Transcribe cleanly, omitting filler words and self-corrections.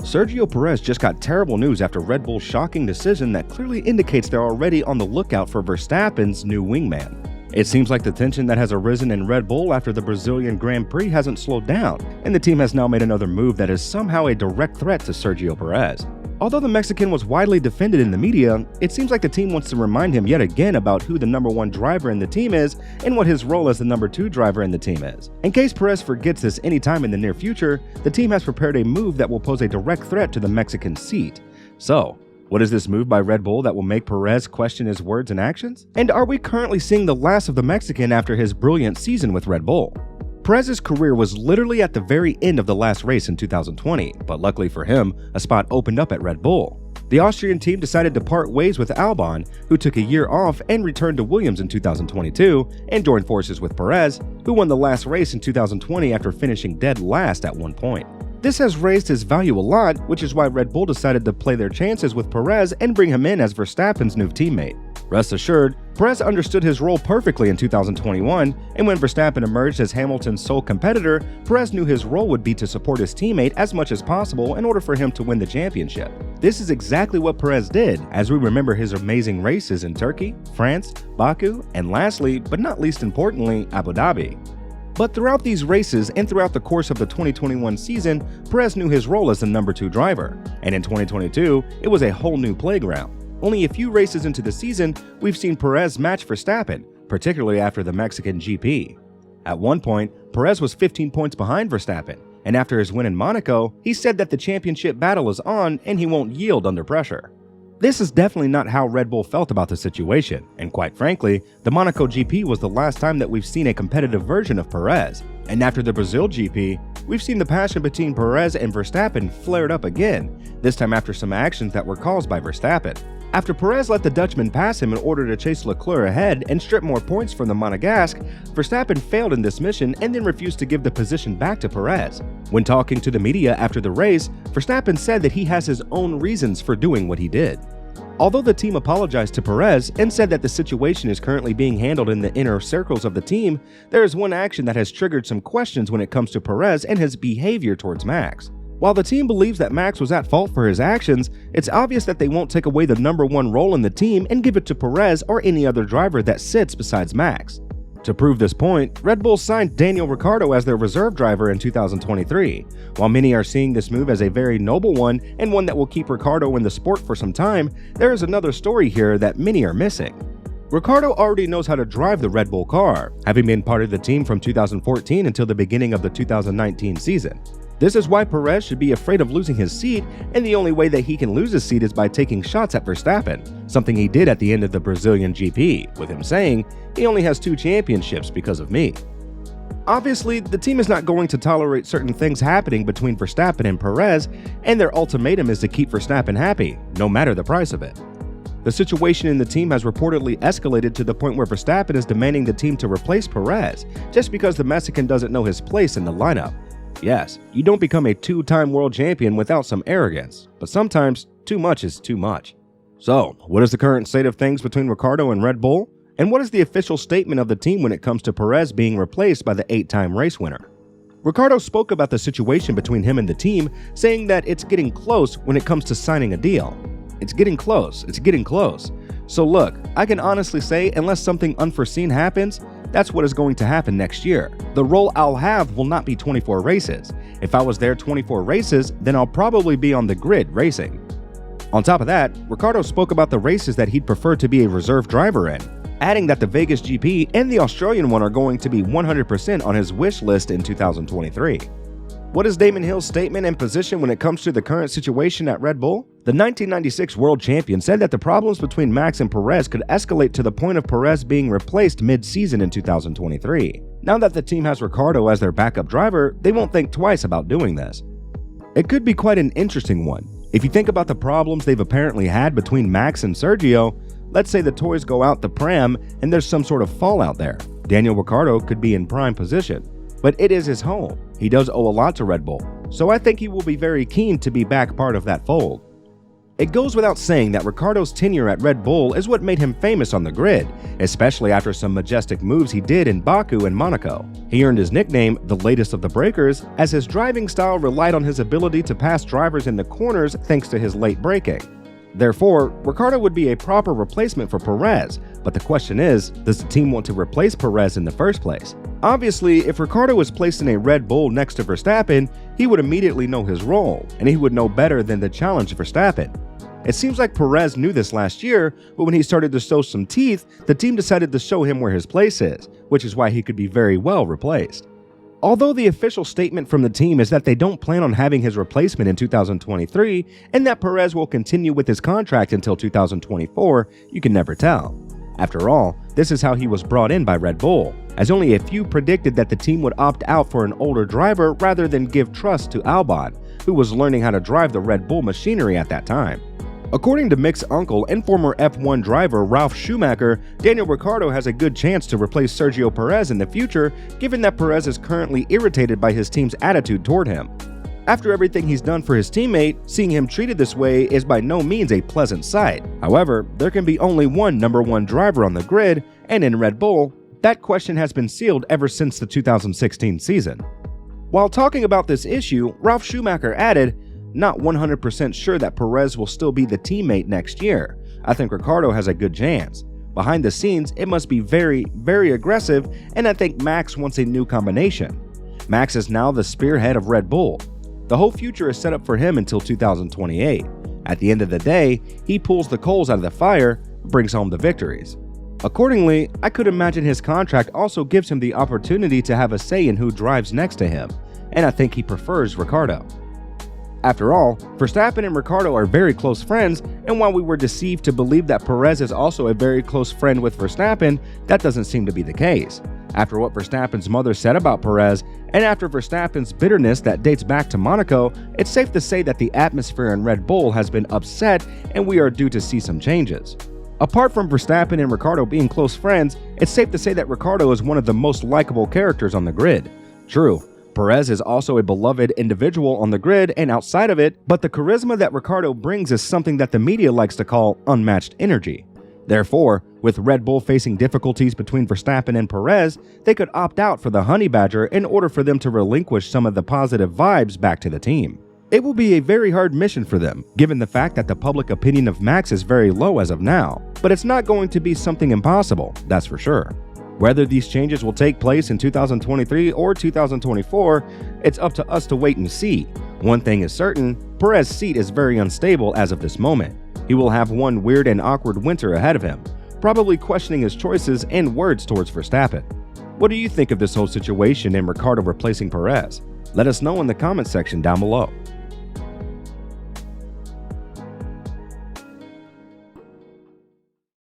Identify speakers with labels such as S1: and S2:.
S1: Sergio Perez just got terrible news after Red Bull's shocking decision that clearly indicates they're already on the lookout for Verstappen's new wingman. It seems like the tension that has arisen in Red Bull after the Brazilian Grand Prix hasn't slowed down, and the team has now made another move that is somehow a direct threat to Sergio Perez. Although the Mexican was widely defended in the media, it seems like the team wants to remind him yet again about who the #1 driver in the team is and what his role as the #2 driver in the team is. In case Perez forgets this anytime in the near future, the team has prepared a move that will pose a direct threat to the Mexican seat. So, what is this move by Red Bull that will make Perez question his words and actions? And are we currently seeing the last of the Mexican after his brilliant season with Red Bull? Perez's career was literally at the very end of the last race in 2020, but luckily for him, a spot opened up at Red Bull. The Austrian team decided to part ways with Albon, who took a year off and returned to Williams in 2022, and joined forces with Perez, who won the last race in 2020 after finishing dead last at one point. This has raised his value a lot, which is why Red Bull decided to play their chances with Perez and bring him in as Verstappen's new teammate. Rest assured, Perez understood his role perfectly in 2021, and when Verstappen emerged as Hamilton's sole competitor, Perez knew his role would be to support his teammate as much as possible in order for him to win the championship. This is exactly what Perez did, as we remember his amazing races in Turkey, France, Baku, and lastly, but not least importantly, Abu Dhabi. But throughout these races and throughout the course of the 2021 season, Perez knew his role as the #2 driver, and in 2022, it was a whole new playground. Only a few races into the season, we've seen Perez match Verstappen, particularly after the Mexican GP. At one point, Perez was 15 points behind Verstappen, and after his win in Monaco, he said that the championship battle is on and he won't yield under pressure. This is definitely not how Red Bull felt about the situation, and quite frankly, the Monaco GP was the last time that we've seen a competitive version of Perez. And after the Brazil GP, we've seen the passion between Perez and Verstappen flared up again, this time after some actions that were caused by Verstappen. After Perez let the Dutchman pass him in order to chase Leclerc ahead and strip more points from the Monegasque, Verstappen failed in this mission and then refused to give the position back to Perez. When talking to the media after the race, Verstappen said that he has his own reasons for doing what he did. Although the team apologized to Perez and said that the situation is currently being handled in the inner circles of the team, there is one action that has triggered some questions when it comes to Perez and his behavior towards Max. While the team believes that Max was at fault for his actions, it's obvious that they won't take away the #1 role in the team and give it to Perez or any other driver that sits besides Max. To prove this point, Red Bull signed Daniel Ricciardo as their reserve driver in 2023. While many are seeing this move as a very noble one and one that will keep Ricciardo in the sport for some time, there is another story here that many are missing. Ricciardo already knows how to drive the Red Bull car, having been part of the team from 2014 until the beginning of the 2019 season. This is why Perez should be afraid of losing his seat, and the only way that he can lose his seat is by taking shots at Verstappen, something he did at the end of the Brazilian GP, with him saying, "He only has 2 championships because of me." Obviously, the team is not going to tolerate certain things happening between Verstappen and Perez, and their ultimatum is to keep Verstappen happy, no matter the price of it. The situation in the team has reportedly escalated to the point where Verstappen is demanding the team to replace Perez, just because the Mexican doesn't know his place in the lineup. Yes, you don't become a 2-time world champion without some arrogance, but sometimes too much is too much. So, what is the current state of things between Ricciardo and Red Bull? And what is the official statement of the team when it comes to Perez being replaced by the 8-time race winner? Ricciardo spoke about the situation between him and the team, saying that it's getting close when it comes to signing a deal. It's getting close. So look, I can honestly say, unless something unforeseen happens, that's what is going to happen next year. The role I'll have will not be 24 races. If I was there 24 races, then I'll probably be on the grid racing. On top of that, Ricciardo spoke about the races that he'd prefer to be a reserve driver in, adding that the Vegas GP and the Australian one are going to be 100% on his wish list in 2023. What is Damon Hill's statement and position when it comes to the current situation at Red Bull? The 1996 world champion said that the problems between Max and Perez could escalate to the point of Perez being replaced mid-season in 2023. Now that the team has Ricciardo as their backup driver, they won't think twice about doing this. It could be quite an interesting one. If you think about the problems they've apparently had between Max and Sergio, let's say the toys go out the pram and there's some sort of fallout there. Daniel Ricciardo could be in prime position. But it is his home. He does owe a lot to Red Bull, so I think he will be very keen to be back part of that fold. It goes without saying that Ricciardo's tenure at Red Bull is what made him famous on the grid, especially after some majestic moves he did in Baku and Monaco. He earned his nickname, the latest of the breakers, as his driving style relied on his ability to pass drivers in the corners thanks to his late braking. Therefore, Ricciardo would be a proper replacement for Perez, but the question is, does the team want to replace Perez in the first place? Obviously, if Ricciardo was placed in a Red Bull next to Verstappen, he would immediately know his role, and he would know better than to challenge Verstappen. It seems like Perez knew this last year, but when he started to show some teeth, the team decided to show him where his place is, which is why he could be very well replaced. Although the official statement from the team is that they don't plan on having his replacement in 2023 and that Perez will continue with his contract until 2024, you can never tell. After all, this is how he was brought in by Red Bull, as only a few predicted that the team would opt out for an older driver rather than give trust to Albon, who was learning how to drive the Red Bull machinery at that time. According to Mick's uncle and former F1 driver Ralf Schumacher, Daniel Ricciardo has a good chance to replace Sergio Perez in the future, given that Perez is currently irritated by his team's attitude toward him. After everything he's done for his teammate, seeing him treated this way is by no means a pleasant sight. However, there can be only one number one driver on the grid, and in Red Bull, that question has been sealed ever since the 2016 season. While talking about this issue, Ralf Schumacher added, "Not 100% sure that Perez will still be the teammate next year. I think Ricciardo has a good chance. Behind the scenes, it must be very, very aggressive, and I think Max wants a new combination. Max is now the spearhead of Red Bull. The whole future is set up for him until 2028. At the end of the day, he pulls the coals out of the fire, brings home the victories." Accordingly, I could imagine his contract also gives him the opportunity to have a say in who drives next to him, and I think he prefers Ricciardo. After all, Verstappen and Ricciardo are very close friends, and while we were deceived to believe that Perez is also a very close friend with Verstappen, that doesn't seem to be the case. After what Verstappen's mother said about Perez, and after Verstappen's bitterness that dates back to Monaco, it's safe to say that the atmosphere in Red Bull has been upset and we are due to see some changes. Apart from Verstappen and Ricciardo being close friends, it's safe to say that Ricciardo is one of the most likable characters on the grid. True, Perez is also a beloved individual on the grid and outside of it, but the charisma that Ricciardo brings is something that the media likes to call unmatched energy. Therefore, with Red Bull facing difficulties between Verstappen and Perez, they could opt out for the Honey Badger in order for them to relinquish some of the positive vibes back to the team. It will be a very hard mission for them, given the fact that the public opinion of Max is very low as of now, but it's not going to be something impossible, that's for sure. Whether these changes will take place in 2023 or 2024, it's up to us to wait and see. One thing is certain, Perez's seat is very unstable as of this moment. He will have one weird and awkward winter ahead of him, probably questioning his choices and words towards Verstappen. What do you think of this whole situation and Ricciardo replacing Perez? Let us know in the comment section down below.